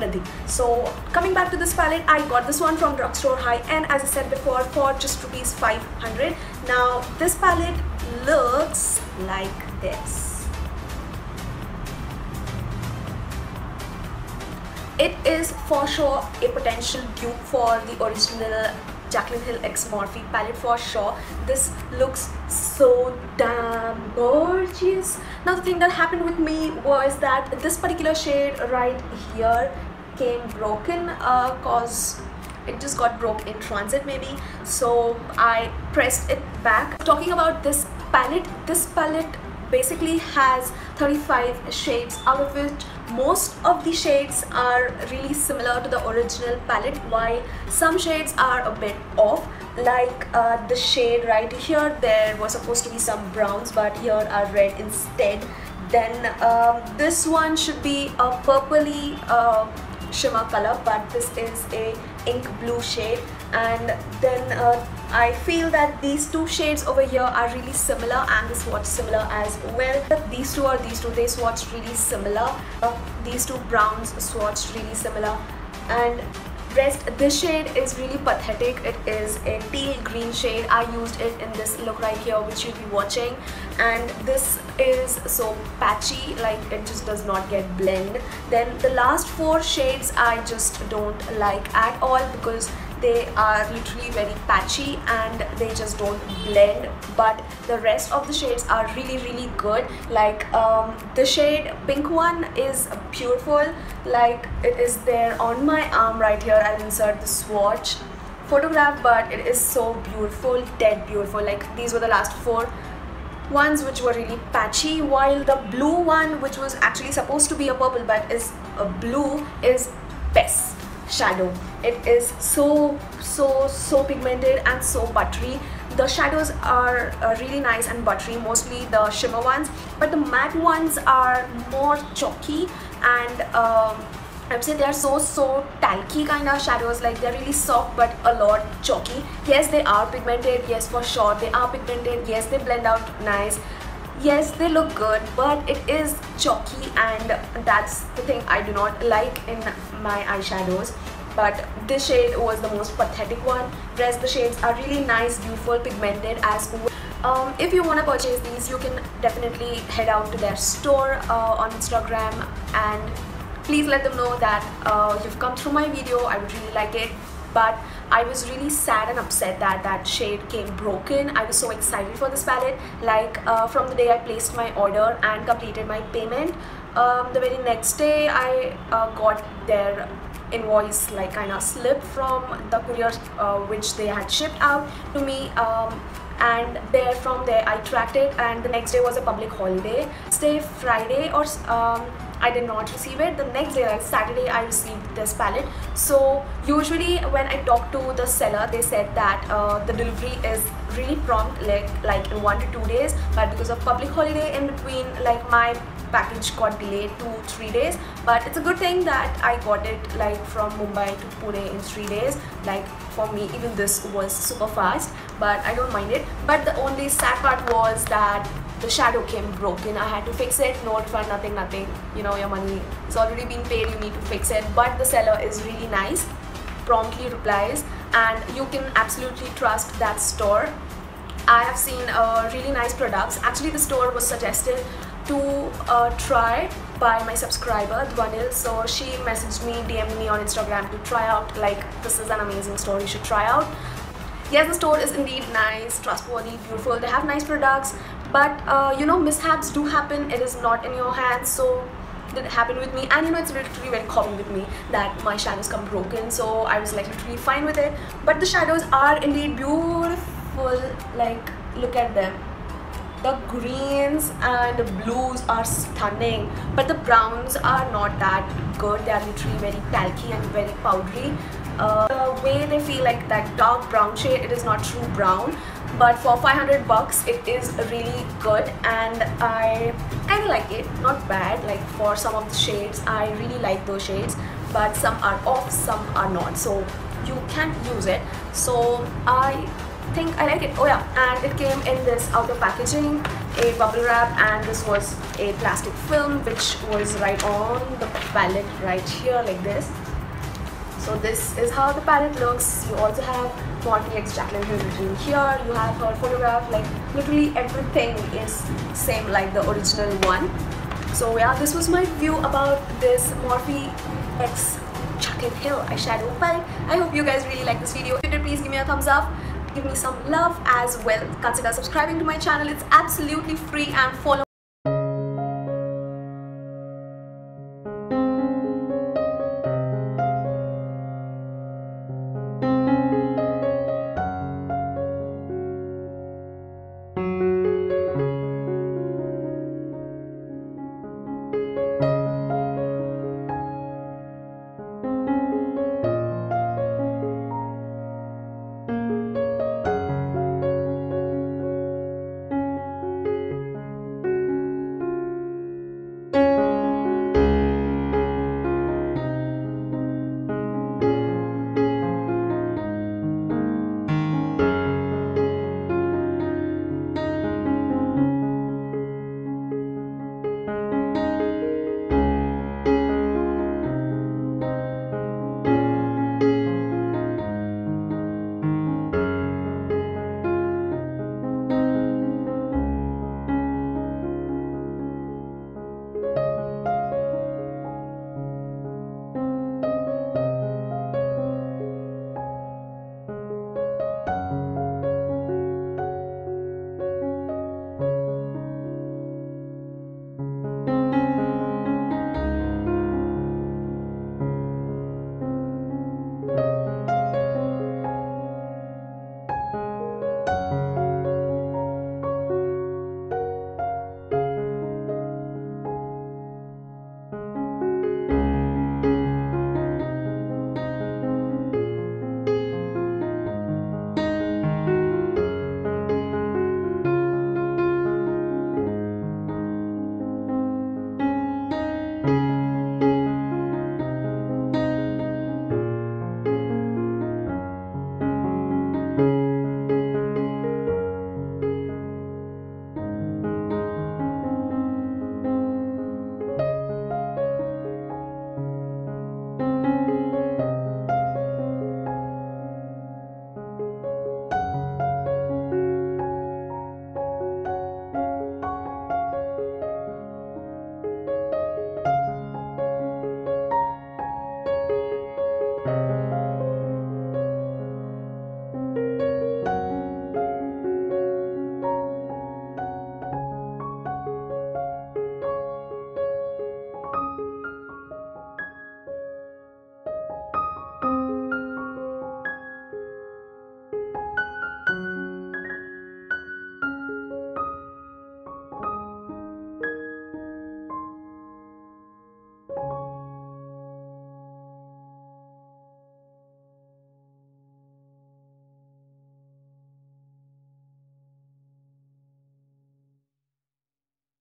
Nadi. So coming back to this palette, I got this one from Drugstore High End, as I said before, for just rupees 500. Now this palette looks like this. It is for sure a potential dupe for the original Jaclyn Hill X Morphe palette for sure. This looks so damn gorgeous. Now the thing that happened with me was that this particular shade right here came broken cause it just got broke in transit maybe, so I pressed it back. Talking about this palette basically has 35 shades, out of which most of the shades are really similar to the original palette, while some shades are a bit off. Like the shade right here, there was supposed to be some browns, but here are red instead. Then this one should be a purpley shimmer color, but this is a ink blue shade. And then I feel that these two shades over here are really similar, and the swatch similar as well. These two, they swatched really similar. These two browns swatched really similar, and rest, this shade is really pathetic. It is a teal green shade. I used it in this look right here, which you'll be watching, and this is so patchy, like it just does not get blend. Then the last four shades I just don't like at all because they are literally very patchy and they just don't blend, but the rest of the shades are really good. Like the shade pink one is beautiful, like it is there on my arm right here. I'll insert the swatch photograph, but it is so beautiful, dead beautiful. Like these were the last four ones which were really patchy, while the blue one, which was actually supposed to be a purple but is a blue, is best shadow. It is so pigmented and so buttery. The shadows are really nice and buttery, mostly the shimmer ones, but the matte ones are more chalky, and I would say they are so talky kind of shadows. Like they're really soft but a lot chalky. Yes, they are pigmented, yes for sure they are pigmented, yes they blend out nice, yes they look good, but it is chalky, and that's the thing I do not like in my eyeshadows. But this shade was the most pathetic one. Rest the shades are really nice, beautiful, pigmented as well. If you want to purchase these, you can definitely head out to their store on Instagram, and please let them know that you've come through my video. I would really like it. But I was really sad and upset that that shade came broken. I was so excited for this palette. Like from the day I placed my order and completed my payment, the very next day I got their invoice like kind of slip from the courier which they had shipped out to me, and from there I tracked it, and the next day was a public holiday. Stay Friday or I did not receive it. The next day, like Saturday, I received this palette. So usually when I talked to the seller, they said that the delivery is really prompt, like in 1 to 2 days, but because of public holiday in between, like my package got delayed 2-3 days. But it's a good thing that I got it like from Mumbai to Pune in 3 days. Like for me, even this was super fast, but I don't mind it. But the only sad part was that the shadow came broken. I had to fix it. No refund, nothing. You know, your money is already been paid, you need to fix it. But the seller is really nice, promptly replies, and you can absolutely trust that store. I have seen really nice products. Actually, the store was suggested to try by my subscriber Dwanil, so she messaged me, DM'd me on Instagram to try out, like this is an amazing store, you should try out. Yes, the store is indeed nice, trustworthy, beautiful. They have nice products, but you know, mishaps do happen. It is not in your hands, so it happened with me. And you know, it's literally very common with me that my shadows come broken, so I was like literally fine with it. But the shadows are indeed beautiful. Like, look at them. The greens and the blues are stunning, but the browns are not that good. They are literally very talky and very powdery. The way they feel like that dark brown shade, it is not true brown, but for 500 bucks it is really good, and I kind of like it. Not bad. Like for some of the shades, I really like those shades, but some are off, some are not, so you can use it. So I think I like it. Oh yeah, and it came in this outer packaging, a bubble wrap, and this was a plastic film which was right on the palette right here like this. So this is how the palette looks. You also have Morphe x Jaclyn Hill written here. You have her photograph. Like literally everything is same like the original one. So yeah, this was my review about this Morphe x Jaclyn Hill eyeshadow palette. I hope you guys really like this video. If you did, please give me a thumbs up. Give me some love as well. Consider subscribing to my channel. It's absolutely free, and follow